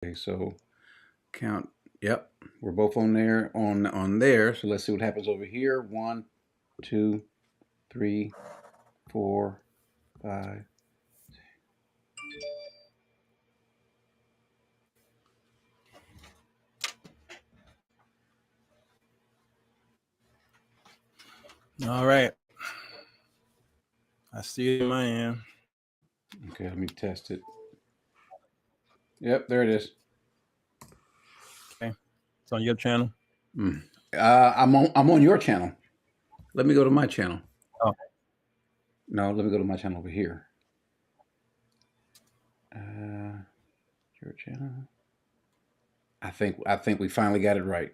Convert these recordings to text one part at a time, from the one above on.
Okay, so count. Yep, we're both on there on there. So let's see what happens over here. One, two, three, four, five. All right. I see it in my end. Okay, let me test it. Yep, there it is. Okay. It's on your channel. I'm on your channel. Let me go to my channel. Oh, No, let me go to my channel over here. Uh, your channel. I think we finally got it right.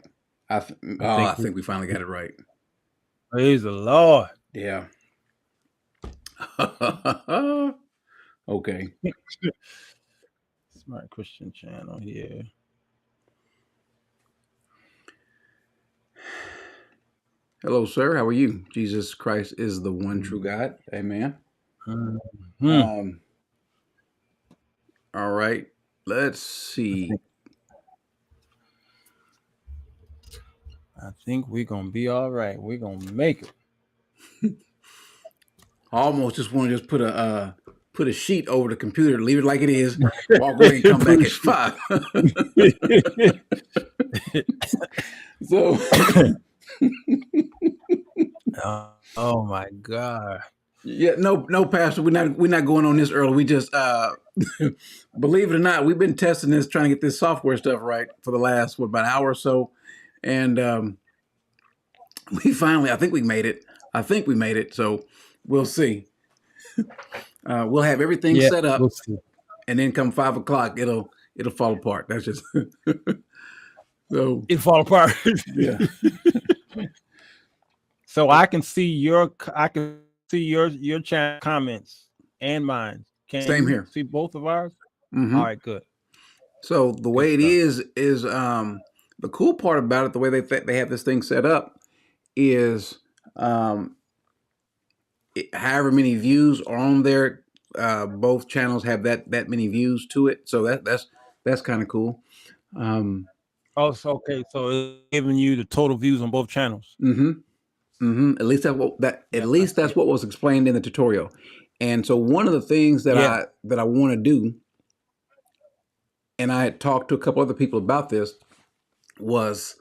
I think I think we finally got it right. praise the Lord. Yeah. Okay. Smart Christian channel here. Hello, sir. How are you? Jesus Christ is the one true God. Amen. Mhm. Um, all right. Let's see. I think we're gonna be all right. We're gonna make it. I almost just want to just put a sheet over the computer, leave it like it is, walk away, and come back at 5. So, Oh my God. yeah, no, Pastor, we're not going on this early. We just believe it or not, we've been testing this, trying to get this software stuff right for the last about an hour or so, and we finally, I think we made it. I think we made it. So we'll see. We'll have everything Yeah, set we'll up, see. and then come 5 o'clock, it'll fall apart. That's just so. It fall apart. Yeah. So I can see your channel comments and mine. Can Same you here. see both of ours? Hmm. All right, good. So the Good way it stuff. is the cool part about it, the way they have this thing set up is um, however many views are on there. Both channels have that many views to it, so that's kind of cool. Um, Oh, so okay. So it's giving you the total views on both channels. hmm At least at Yep, I least see that's it. what was explained in the tutorial. And so one of the things that Yeah. I want to do, and I had talked to a couple other people about this, was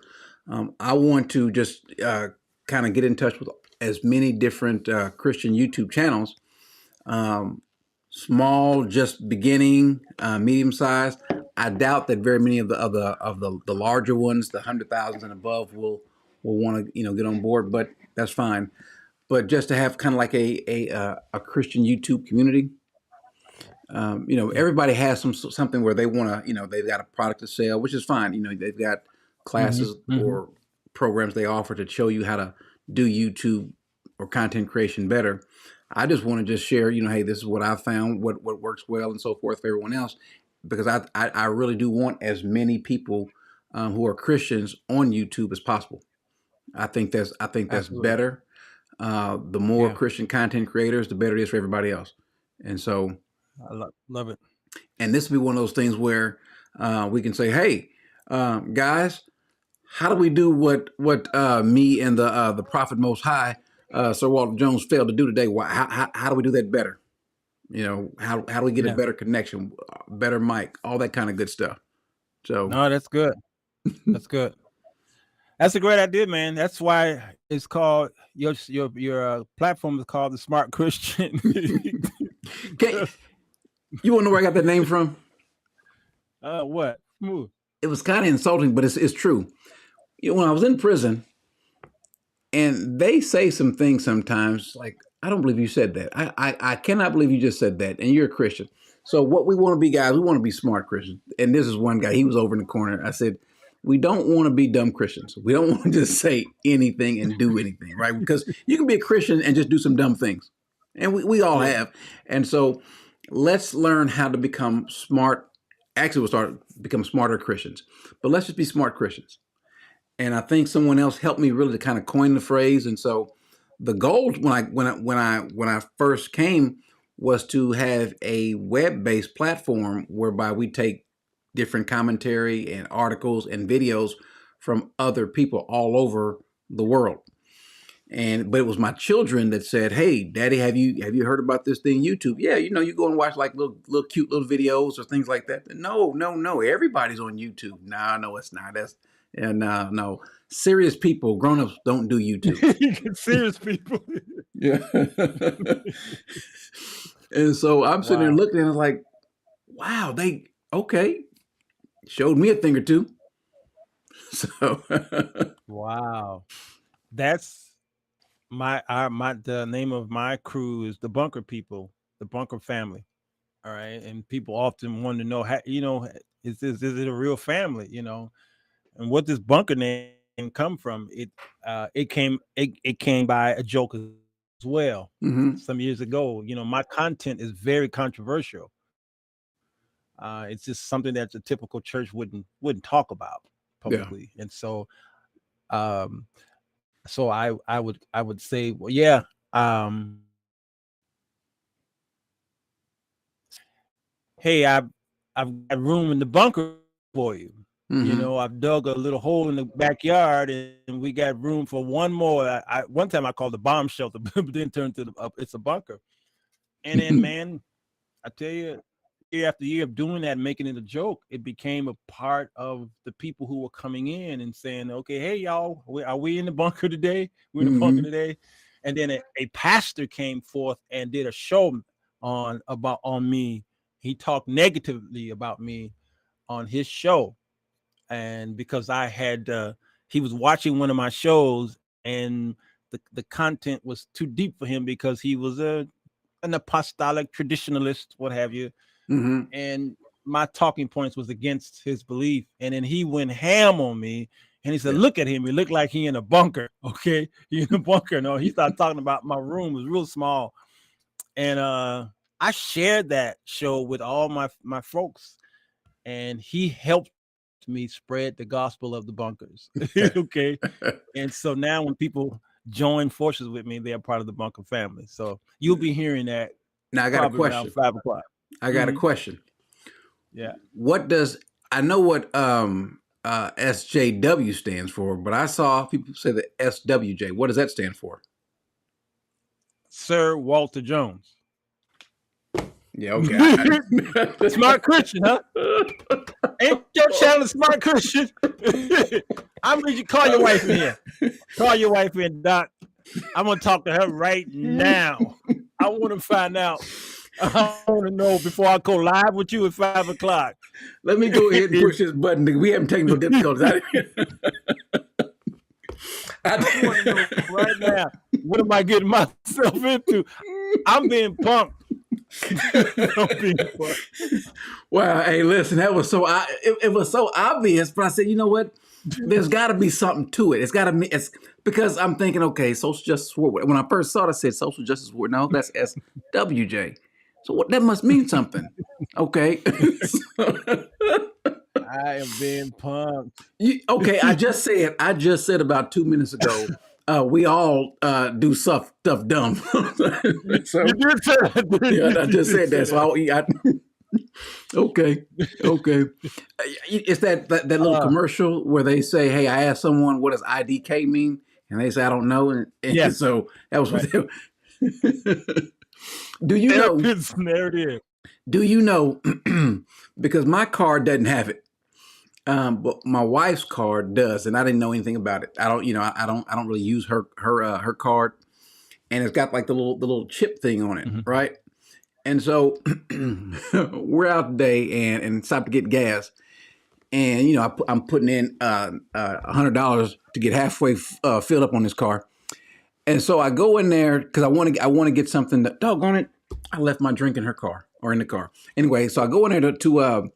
I want to just kind of get in touch with as many different Christian YouTube channels, um, small, just beginning, medium size. I doubt that very many of the larger ones, the 100,000s and above, will want to get on board, but that's fine. But just to have kind of like a Christian YouTube community. Yeah. Everybody has something where they want to, they've got a product to sell, which is fine. They've got Mm-hmm. classes Mm-hmm. or programs they offer to show you how to do YouTube or content creation better. I just want to just share, hey, this is what I found, what works well, and so forth for everyone else, because I really do want as many people who are Christians on YouTube as possible. I think that's Absolutely. better. The more Yeah. Christian content creators, the better it is for everybody else. And so, I love it. and this will be one of those things where we can say, "Hey, guys, how do we do what me and the Prophet Most High, Sir Walter Jones, failed to do today? How do we do that better? How do we get a Yeah. better connection, better mic, all that kind of good stuff?" So, No, that's good. That's good. That's a great idea, man. That's why it's called your platform is called the Smart Christian. can, you want to know where I got that name from? What? Smooth. It was kind of insulting, but it's true. When I was in prison, and they say some things sometimes like, I don't believe you said that. I cannot believe you just said that, and you're a Christian. So what we want to be, guys, we want to be smart Christians. And this is one guy, he was over in the corner. I said, we don't want to be dumb Christians. We don't want to just say anything and do anything, right? Because you can be a Christian and just do some dumb things. And we all Yeah. have. And so let's learn how to become smart. Actually, we'll start become smarter Christians. But let's just be smart Christians. And I think someone else helped me really to kind of coin the phrase. And so the goal when I first came was to have a web-based platform whereby we take different commentary and articles and videos from other people all over the world. And but it was my children that said, "Hey, Daddy, have you heard about this thing YouTube? Yeah, you go and watch like little cute little videos or things like that. No, no, no. Everybody's on YouTube. Nah, no, it's not. That's and no, serious people, grown ups don't do YouTube. Serious people. Yeah. And so I'm sitting there Wow. looking and I was like, wow, they okay, showed me a thing or two. So Wow. That's my the name of my crew is the Bunker People, the Bunker Family. All right, and people often want to know how is it a real family? And what this Bunker name come from? It came by a joke as well mhm, some years ago. My content is very controversial. It's just something that the typical church wouldn't talk about yeah. publicly, and um, so I would say, well, yeah, um, hey, I've got room in the bunker for you. Mhm. I've dug a little hole in the backyard, and we got room for one more. One time I called the bomb shelter, but then turned to it's a bunker. And then, man, I tell you, year after year of doing that, making it a joke, it became a part of the people who were coming in and saying, "Okay, hey y'all, are we in the bunker today? We're in the bunker Mhm. today." And then a pastor came forth and did a show on me. He talked negatively about me on his show, and because he was watching one of my shows, and the content was too deep for him because he was an apostolic traditionalist, what have you, Mhm. and my talking points was against his belief, and then he went ham on me, and he said, Yeah. "Look at him, he looked like he in a bunker." Okay, he in a bunker. No, he started talking about my room was real small, and I shared that show with all my folks, and he helped me spread the gospel of the bunkers. Okay, and so now when people join forces with me, they're part of the bunker family. So you'll be hearing that Now I got a probably around question. 5 o'clock. I got a Hmm. question. Yeah. What does I know what SJW stands for, but I saw people say the SWJ. What does that stand for? Sir Walter Jones. Yeah, okay. Smart Christian, huh? Ain't your channel Smart Christian? I'm going to call your wife in here. Call your wife in, Doc. I'm going to talk to her right now. I want to find out. I want to know before I go live with you at 5 o'clock. Let me go ahead and push this button. We haven't technical difficulties. I want to know right now, what am I getting myself into? I'm being punked. I'm being punked. Wow. Hey, listen, that was it was so obvious, but I said, you know what? There's got to be something to it. It's got to be. It's because I'm thinking, okay, social justice warrior. When I first saw it, I said social justice warrior. No, that's SWJ. So what? That must mean something. Okay. I am being punked. Okay, I just said about 2 minutes ago, we all do stuff dumb. You So did say that. yeah, I You just did said say that. So that. okay, okay. It's that little Uh, commercial where they say, "Hey, I asked someone what does IDK mean," and they say, "I don't know," and yes, so that was what right. do you There know? it is. There it is. Do you know? Because my card doesn't have it. But my wife's card does, and I didn't know anything about it. I don't, I don't really use her card, and it's got like the little chip thing on it, Mhm. right? And so we're out today and stop to get gas, and I'm putting in $100 to get halfway filled up on this car, and so I go in there because I want to get something. That doggone it, I left my drink in her car or in the car. Anyway, so I go in there to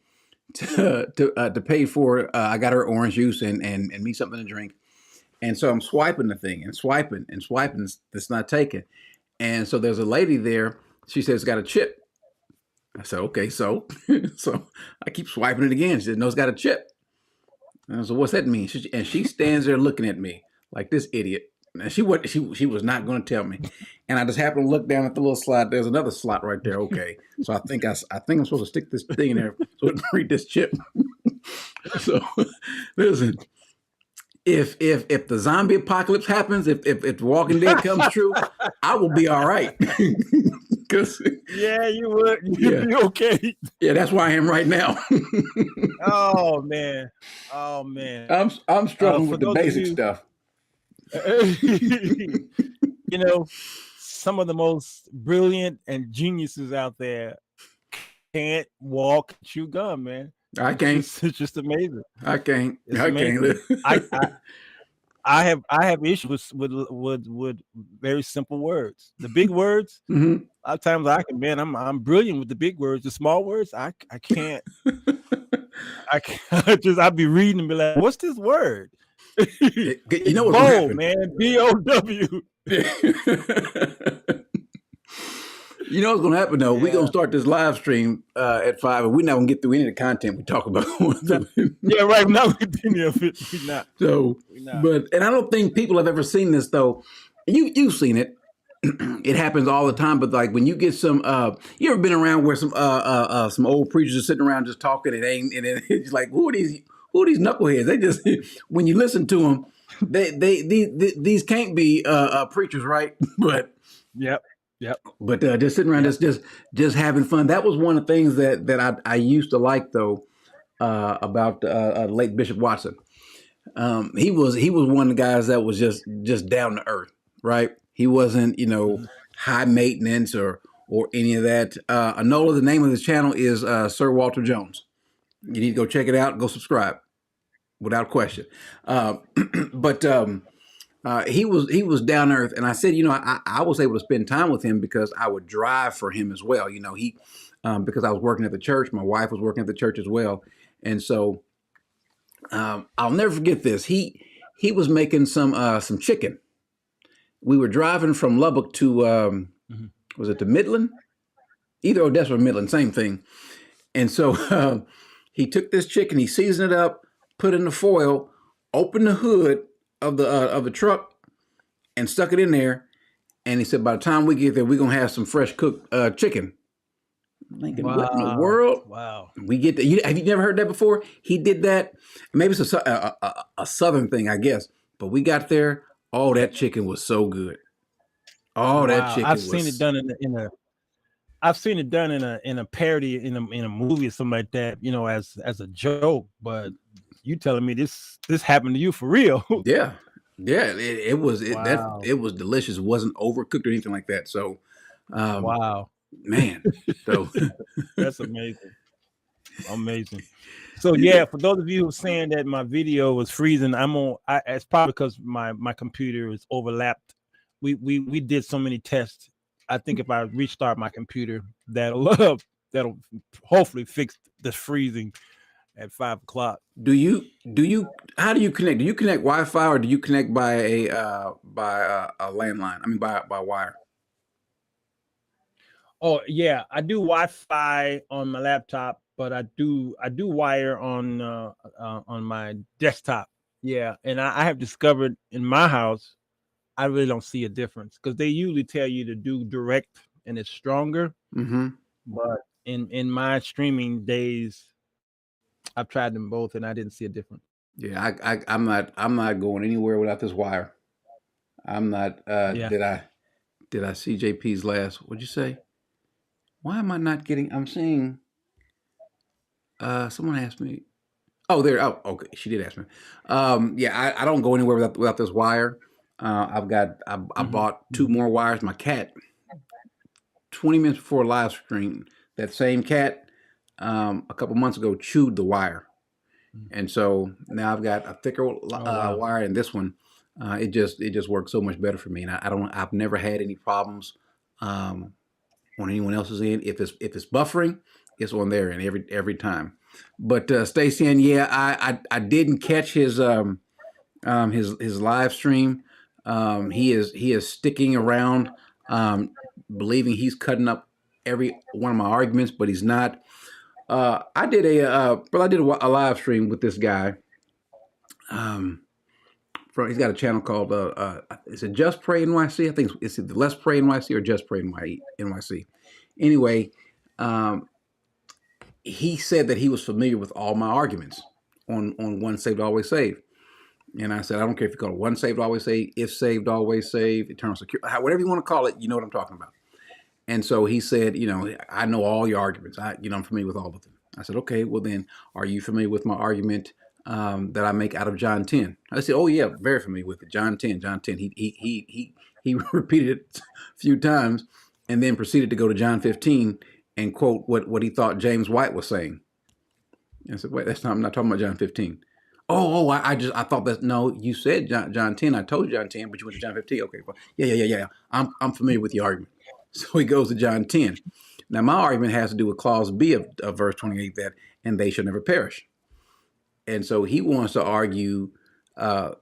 pay for. I got her orange juice and me something to drink, and so I'm swiping the thing and swiping and swiping. It's not taking, and so there's a lady there. She says it's got a chip. I said okay, so so I keep swiping it again. She said no, it's got a chip. And I said what's that mean? And she stands there looking at me like this idiot. And she was not going to tell me. And I just happened to look down at the little slot. There's another slot right there. Okay, so I think I'm supposed to stick this thing in there so it can read this chip. So listen, if the zombie apocalypse happens, if The Walking Dead comes true, I will be all right. Because yeah, you would. You'd yeah, be okay. yeah, that's where I am right now. Oh man. Oh man. I'm struggling For with the those of basic you, stuff. you know, some of the most brilliant and geniuses out there can't walk and chew gum, man. I can't. It's just amazing. I can't. It's I can't amazing. live. I have issues with very simple words. The big words, Mhm. a lot of times I can, man, I'm brilliant with the big words. The small words, I can't. I can't just I'd be reading and be like, what's this word? You It's know what's gonna bow, happen? man. BOW. You know what's gonna happen though? We're gonna Yeah. start this live stream at 5, and we're not gonna get through any of the content we talk about. Yeah, right. Now we continue of it. We're not. So, We're not. and I don't think people have ever seen this though. You've seen it. It happens all the time. But like when you get some, you ever been around where some old preachers are sitting around just talking? It ain't, and it's like who are these knuckleheads? They just when you listen to them, these can't be preachers, right? Yep. Yep. But just sitting around, Yep. just having fun. That was one of the things that I used to like though about late Bishop Watson. He was one of the guys that was just down to earth, right? He wasn't high maintenance or any of that. Anola, the name of his channel is Sir Walter Jones. You need to go check it out. Go subscribe, without question. Uh, but he was down to earth, and I said, I was able to spend time with him because I would drive for him as well. He because I was working at the church, my wife was working at the church as well, and so I'll never forget this. He was making some chicken. We were driving from Lubbock to was it to Midland? Either Odessa or Midland, same thing. And so he took this chicken, he seasoned it up, put it in the foil, opened the hood of the truck, and stuck it in there. And he said, by the time we get there, we're gonna have some fresh cooked chicken. I'm thinking, what in the Wow. world? Wow. We get that. Have you never heard that before? He did that. Maybe it's a southern thing, I guess. But we got there. Oh, that chicken was so good. Oh, that Wow. I've chicken seen it was. done I've seen it done in a parody in a movie or something like that, as a joke. But you telling me this happened to you for real? Yeah, yeah. It was Wow. it was delicious. It wasn't overcooked or anything like that. So, Wow. man. So That's amazing. Amazing. So yeah, for those of you who are saying that my video was freezing, it's probably because my computer is overlapped. We did so many tests. I think if I restart my computer, that'll hopefully fix the freezing at 5 o'clock. do you how do you connect? Do you connect Wi-Fi or do you connect by a landline? I mean by wire. Oh yeah, I do Wi-Fi on my laptop, but I do wire on my desktop. Yeah, and I have discovered in my house, I really don't see a difference because they usually tell you to do direct and it's stronger. Mm-hmm. But in my streaming days, I've tried them both and I didn't see a difference. Yeah, I'm not going anywhere without this wire. I'm not. Yeah. Did I see JP's last? What'd you say? Why am I not getting? I'm seeing. Someone asked me. Oh, there. Oh, okay. She did ask me. Yeah, I don't go anywhere without this wire. I Mhm, bought two mhm. more wires. My cat, 20 minutes before live stream, that same cat, a couple months ago, chewed the wire. Mm. And so now I've got a thicker Oh wow. wire, and this one, it just works so much better for me. And I've never had any problems um, on anyone else's end. If it's buffering, it's on their end every time. But Stacy, and yeah, I didn't catch his live stream. He is sticking around, believing he's cutting up every one of my arguments, but he's not. I did a live stream with this guy. Um, He's got a channel called is it Just Pray NYC? I think it's the Let's Pray NYC or Just Pray NYC. Anyway, he said that he was familiar with all my arguments on Once Saved Always Saved. And I said, I don't care if you call it Once Saved Always Saved, If Saved Always Saved, Eternal Security, whatever you want to call it, you know what I'm talking about. And so he said, I know all your arguments. I'm familiar with all of them. I said, okay, well then, are you familiar with my argument that I make out of John 10? I said, oh yeah, very familiar with it. John 10. He repeated it a few times and then proceeded to go to John 15 and quote what he thought James White was saying. I said, wait, I'm not talking about John 15. I thought that, no, you said John 10. I told you John 10, but you went to John 15. Okay, well, yeah. I'm familiar with the argument. So he goes to John 10. Now, my argument has to do with clause B of verse 28, that, and they shall never perish. And so he wants to argue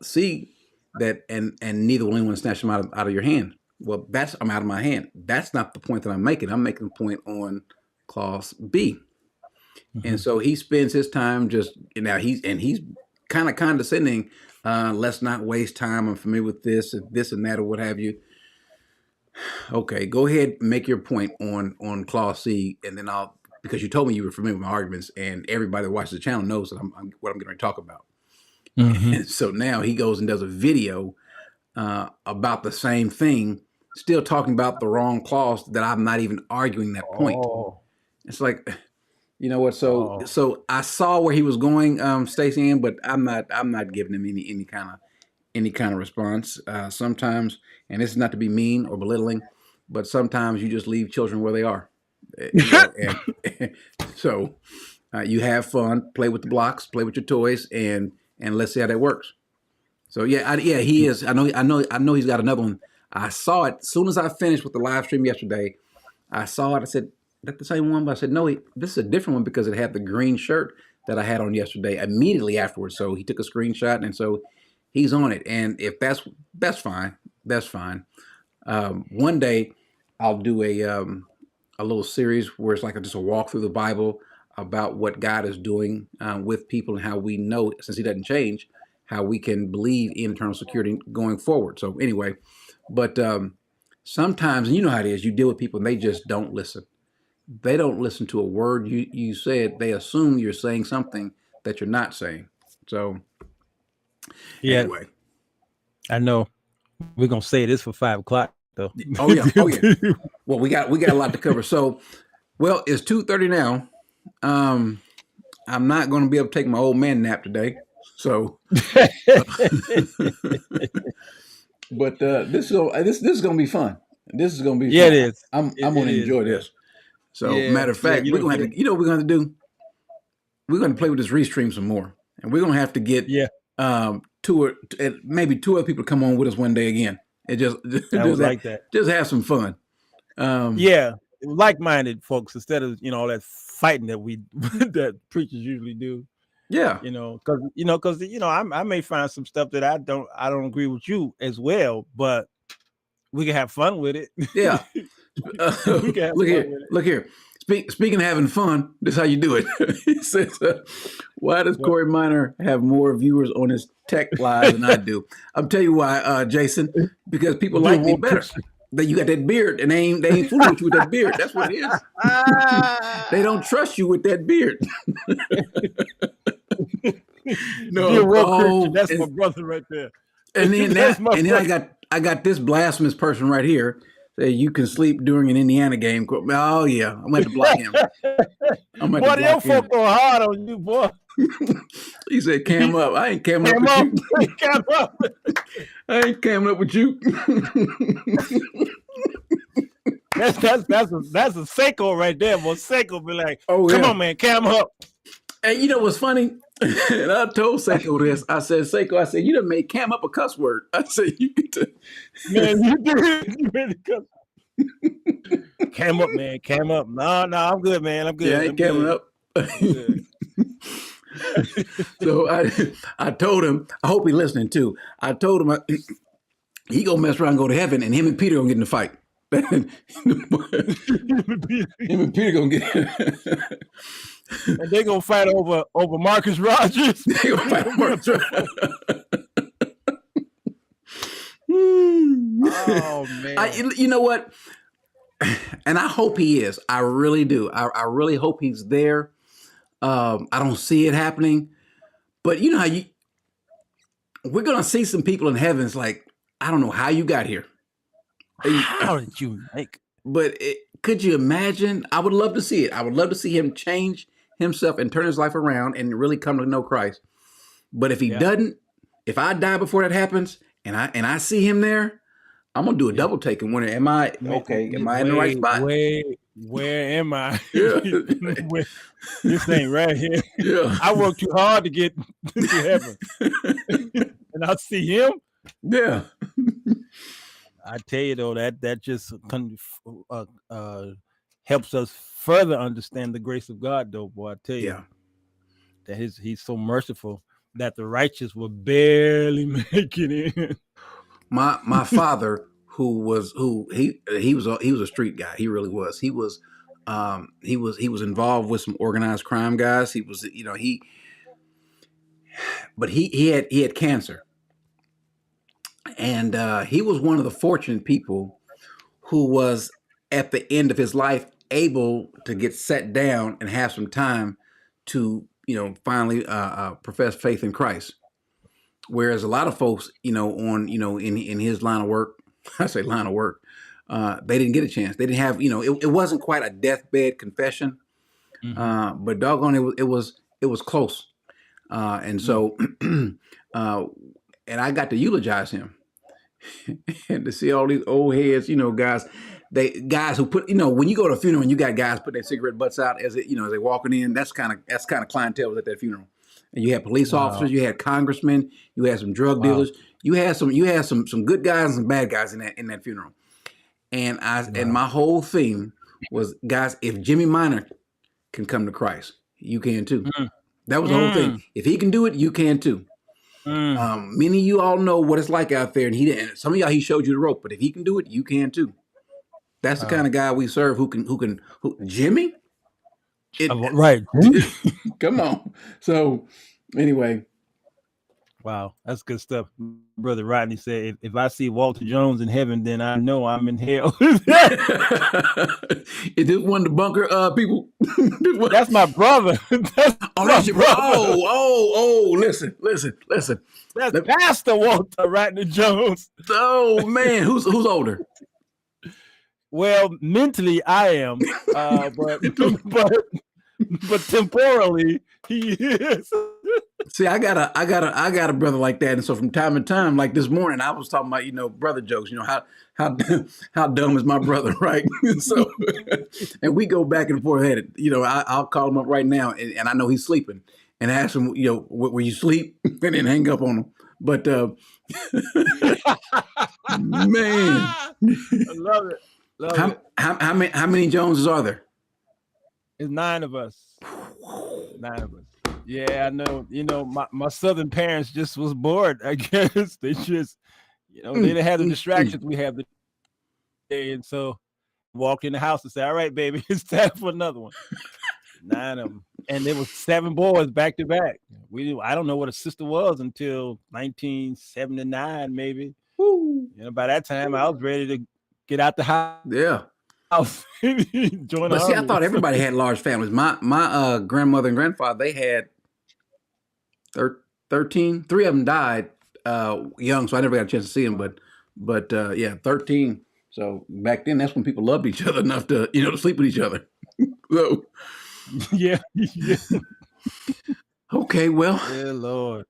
C, that, and neither will anyone snatch them out of your hand. Well, I'm out of my hand. That's not the point that I'm making. I'm making the point on clause B. Mm-hmm. And so he spends his time just, he's kind of condescending. Let's not waste time. I'm familiar with this and that, or what have you. Okay, go ahead and make your point on clause C, and then because you told me you were familiar with my arguments, and everybody that watches the channel knows that what I'm going to talk about. Mm-hmm. And so now he goes and does a video about the same thing, still talking about the wrong clause that I'm not even arguing that point. It's like, you know what? So I saw where he was going, Stacey Ann, but I'm not giving him any kind of response. Sometimes, and this is not to be mean or belittling, but sometimes you just leave children where they are. So you have fun, play with the blocks, play with your toys, and let's see how that works. So he is. I know he's got another one. I saw it as soon as I finished with the live stream yesterday. I saw it. I said, "That's the same one," but I said, "No, this is a different one because it had the green shirt that I had on yesterday." Immediately afterwards, so he took a screenshot, and so he's on it. And if that's fine. That's fine. One day I'll do a little series where it's like just a walk through the Bible about what God is doing with people and how we know, since he doesn't change, how we can believe in eternal security going forward. So anyway, but sometimes, and you know how it is, you deal with people and they just don't listen. They don't listen to a word you said. They assume you're saying something that you're not saying. So anyway. I know. We're gonna say this for 5 o'clock though. Oh yeah. Well, we got a lot to cover. So, well, it's 2:30 now. I'm not going to be able to take my old man nap today. So, but this is going to be fun. This is going to be fun. Yeah, it is. I'm going to enjoy this. So, matter of fact, we're going to have to. You know what we're going to do? We're going to play with this restream some more, and we're going to have to get maybe 2 other people to come on with us one day again. It just like that. Just have some fun. Like-minded folks, instead of all that fighting that that preachers usually do. Yeah, because I may find some stuff that I don't agree with you as well, but we can have fun with it. Yeah. Look here. Speaking of having fun, this is how you do it. He says, why does Corey Minor have more viewers on his tech live than I do? I'll tell you why, Jason, because people like me better. That you got that beard, and they ain't fooling with you with that beard. That's what it is. They don't trust you with that beard. No, that's my brother right there. And then I got this blasphemous person right here. Say you can sleep during an Indiana game. Oh yeah, I'm going to block him. Boy, your folk go hard on you, boy. He said, "Cam up." I ain't camming up with you. Cam up. I ain't camming up with you. That's a Seiko right there. Boy, Seiko be like, "Come on, man, cam up." And you know what's funny? And I told Seiko this. I said, "Seiko, you done made cam up a cuss word." I said, "You get to." Man, you did. You made a cuss. Cam up, man. Cam up. No, I'm good, man. I'm good. Yeah, I ain't camming up. So I told him, I hope he's listening too. I told him he gonna mess around and go to heaven, and him and Peter gonna get in the fight. Him and Peter gonna get and they gonna fight over Marcus Rogers. They gonna fight over Marcus Rogers. Oh man. You know what? And I hope he is. I really do. I really hope he's there. I don't see it happening, but you know how we're gonna see some people in heaven. It's like, I don't know how you got here. How did you make? But could you imagine? I would love to see it. I would love to see him change himself and turn his life around and really come to know Christ. But if he Yeah. doesn't, if I die before that happens, and I see him there, I'm gonna do a Yeah. double take and wonder, am I okay? Am I in the right spot? Where am I? Yeah, This ain't right here. yeah, I worked too hard to get to heaven, and I see him. yeah. I tell you though, that just helps us further understand the grace of God, though, boy. I tell you Yeah. that he's so merciful that the righteous will barely make it in. My father, he was a street guy. He really was. He was involved with some organized crime guys. He was, you know, he had cancer, and he was one of the fortunate people who was at the end of his life able to get set down and have some time to, you know, finally profess faith in Christ. Whereas a lot of folks, you know, in his line of work, I say line of work, they didn't get a chance. They didn't have, you know, it wasn't quite a deathbed confession, but doggone it was close. And so, and I got to eulogize him and to see all these old heads, you know, guys who put, you know, when you go to a funeral and you got guys putting their cigarette butts out as it, you know, as they walking in, that's kind of clientele was at that funeral. And you had police officers, you had congressmen, you had some drug dealers, you had some good guys and some bad guys in that funeral. And and my whole theme was, guys, if Jimmy Minor can come to Christ, you can too. That was the whole thing. If he can do it, you can too. Many of you all know what it's like out there, and he didn't. Some of y'all, he showed you the rope, but if he can do it, you can too. That's the kind of guy we serve. Jimmy? Right. Come on. So anyway, Wow, that's good stuff. Brother Rodney said, if I see Walter Jones in heaven, then I know I'm in hell. is this one of the bunker people? That's my brother. That's your brother. Oh, listen. That's Pastor Walter Rodney Jones. Oh man, who's older? Well, mentally I am, but temporally he is. See, I got a brother like that, and so from time to time, like this morning, I was talking about, you know, brother jokes. You know how dumb is my brother, right? So, and we go back and forth at it. You know, I'll call him up right now, and I know he's sleeping, and ask him, you know, were you asleep, and then hang up on him. But man, I love it. How many Joneses are there? It's 9 of us. 9 of us. Yeah, I know. You know, my southern parents just was bored, I guess. They just, you know, they didn't have the distractions we have today. And so walked in the house and said, all right, baby, it's time for another one. 9 of them. And there was 7 boys back to back. I don't know what a sister was until 1979, maybe. You know, by that time I was ready to get out the house. Yeah. Join but see, I thought everybody had large families. My grandmother and grandfather, they had 13. 3 of them died young, so I never got a chance to see them. But yeah, 13. So back then, that's when people loved each other enough to, you know, to sleep with each other. So yeah. Okay, well, yeah, Lord,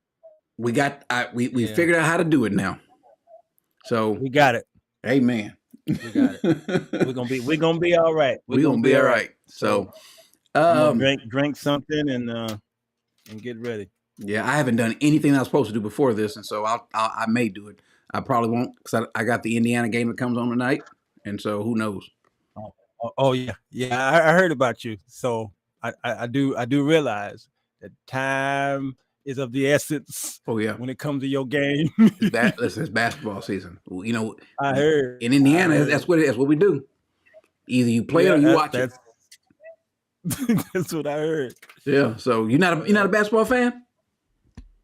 we figured out how to do it now. So we got it. Amen. We got it. We're gonna be all right. We're gonna be all right. So I'm gonna drink something and get ready. Yeah, I haven't done anything I was supposed to do before this, and so I may do it. I probably won't, because I got the Indiana game that comes on tonight, and so who knows? Oh yeah. I heard about you. So I do realize that time is of the essence. Oh yeah. When it comes to your game. It's basketball season. You know, I heard in Indiana, that's what we do. Either you play or you watch it. That's what I heard. Yeah. So you're not a basketball fan?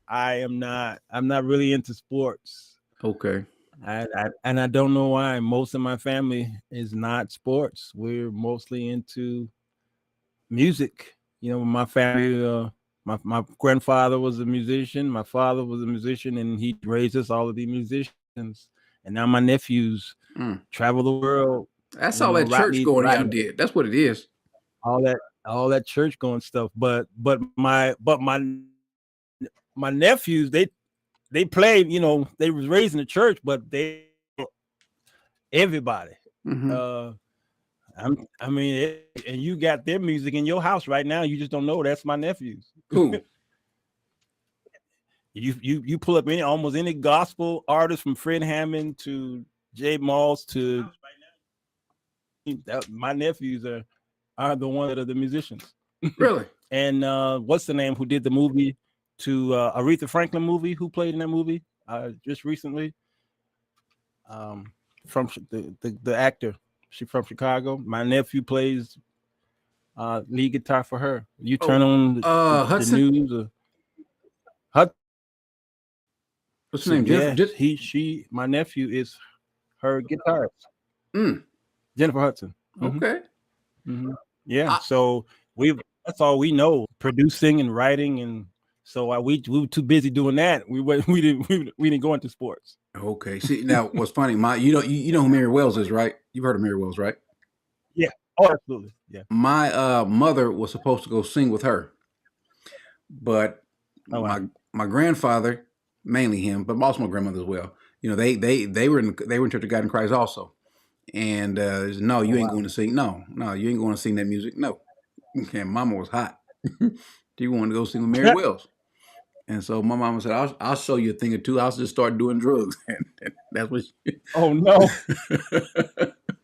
I am not. I'm not really into sports. Okay. And I don't know why. Most of my family is not sports. We're mostly into music. My family. My grandfather was a musician. My father was a musician, and he raised us all to be musicians. And now my nephews Mm. travel the world. That's all that church Rodney, going y'all Rodney, did. That's what it is. all that church going stuff. But my nephews, they played. They was raised in the church, but they everybody. Mm-hmm. Uh, I mean, and you got their music in your house right now. You just don't know that's my nephews. Who? You pull up almost any gospel artist from Fred Hammond to Jay Moss to my nephews are the ones that are the musicians. Really? And what's the name who did the movie to Aretha Franklin movie? Who played in that movie just recently? From the actor, she from Chicago. My nephew plays lead guitar for her. You turn Oh, on the Hudson. news. What's her name? Jennifer. Yeah, my nephew is her guitarist. Mm. Jennifer Hudson. Okay. Mm-hmm. Yeah. So that's all we know, producing and writing, and so we were too busy doing that. We didn't go into sports. Okay. See, now what's funny? You know who Mary Wells is, right? You've heard of Mary Wells, right? Yeah. Oh, absolutely. Yeah. My mother was supposed to go sing with her, but Oh, wow. my grandfather, mainly him, but also my grandmother as well. They were in Church of God in Christ also, and no, you ain't going to sing. No, you ain't going to sing that music. No, and Mama was hot. She wanted to go sing with Mary Wells. And so my mama said, I'll show you a thing or two. I'll just start doing drugs. And that's what she... Oh, no.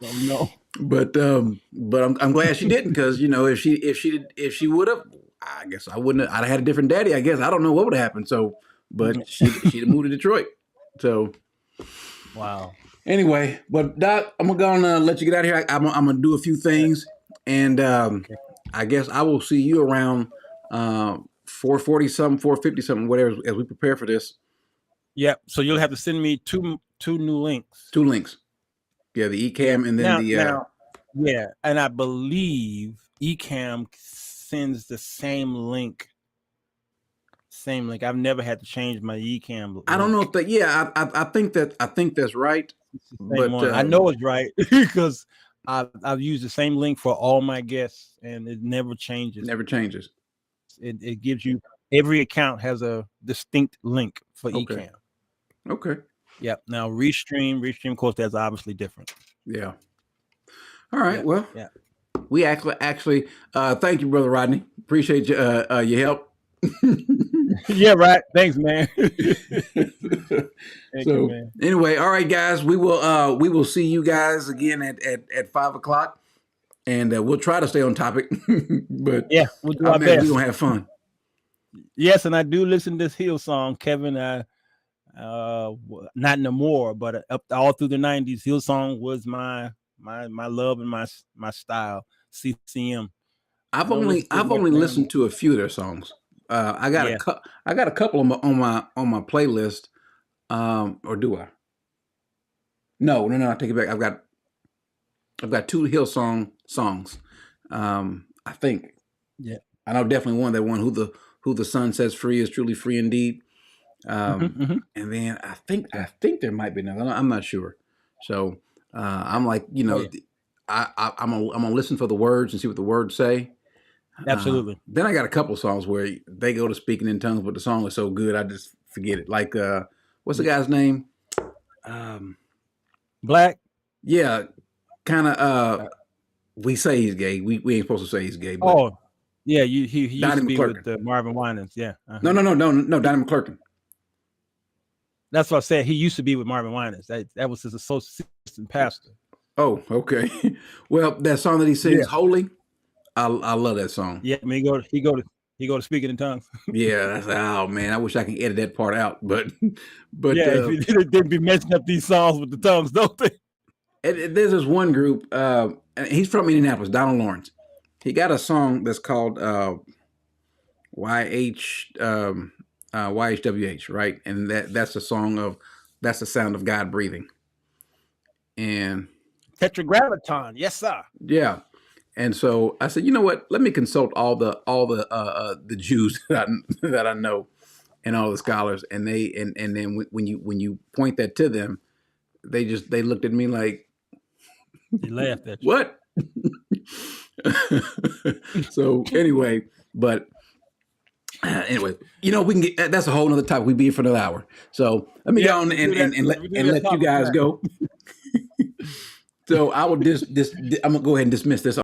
Oh, no. But I'm glad she didn't, because if she would have, I guess I wouldn't have, I'd have had a different daddy, I guess. I don't know what would have happened. So, but she'd have moved to Detroit. So wow. Anyway, but Doc, I'm gonna let you get out of here. I'm gonna do a few things, and I guess I will see you around 4:40 something, 4:50 something, whatever, as we prepare for this. Yeah. So you'll have to send me two new links. Two links. Yeah, the Ecamm and then now, yeah, and I believe Ecamm sends the same link. I've never had to change my Ecamm link. I don't know if that. Yeah, I think that's right. But I know it's right because I've used the same link for all my guests, and it never changes. Never changes. It gives you, every account has a distinct link for Ecamm. Okay. Yeah. Now Restream, of course, that's obviously different. Yeah. All right. Well, we actually thank you, Brother Rodney. Appreciate your help. Yeah, right. Thanks, man. Anyway, all right, guys, we will see you guys again at 5:00, and we'll try to stay on topic. But yeah, we'll do our best. We're gonna have fun. Yes, and I do listen to this Hillsong, Kevin. Not no more, but up all through the '90s, Hillsong was my love and my style. CCM. I've only listened to a few of their songs. I got a couple on my playlist. Or do I? No, I take it back. I've got two Hillsong songs. I think. Yeah. I know definitely one. That one, who the sun sets free is truly free indeed. And then I think there might be another. I'm not sure. So I'm like, I'm gonna listen for the words and see what the words say. Absolutely. Then I got a couple songs where they go to speaking in tongues, but the song is so good I just forget it. Like what's the guy's name? Black. Yeah, kind of. We say he's gay. We ain't supposed to say he's gay. But yeah. He used to be with Marvin Winans. Yeah. No. Donnie McClurkin. That's what I said. He used to be with Marvin Winans. That was his associate pastor. Oh, okay. Well, that song that he sings, "Holy," I love that song. Yeah, I mean, he go to speaking in tongues. Yeah, oh man, I wish I could edit that part out, but yeah, they'd be messing up these songs with the tongues, don't they? There's this one group. He's from Indianapolis, Donald Lawrence. He got a song that's called YHWH, right? And that's a song of that's the sound of God breathing. And Tetragrammaton, yes, sir. yeah. And so I said, you know what? Let me consult all the Jews that I know, and all the scholars. And then when you point that to them, they looked at me like, They laughed at you. what? So anyway, but anyway, we can get that's a whole other topic. We'd be here for another hour. So let me go on and let you guys go. So I will I'm gonna go ahead and dismiss this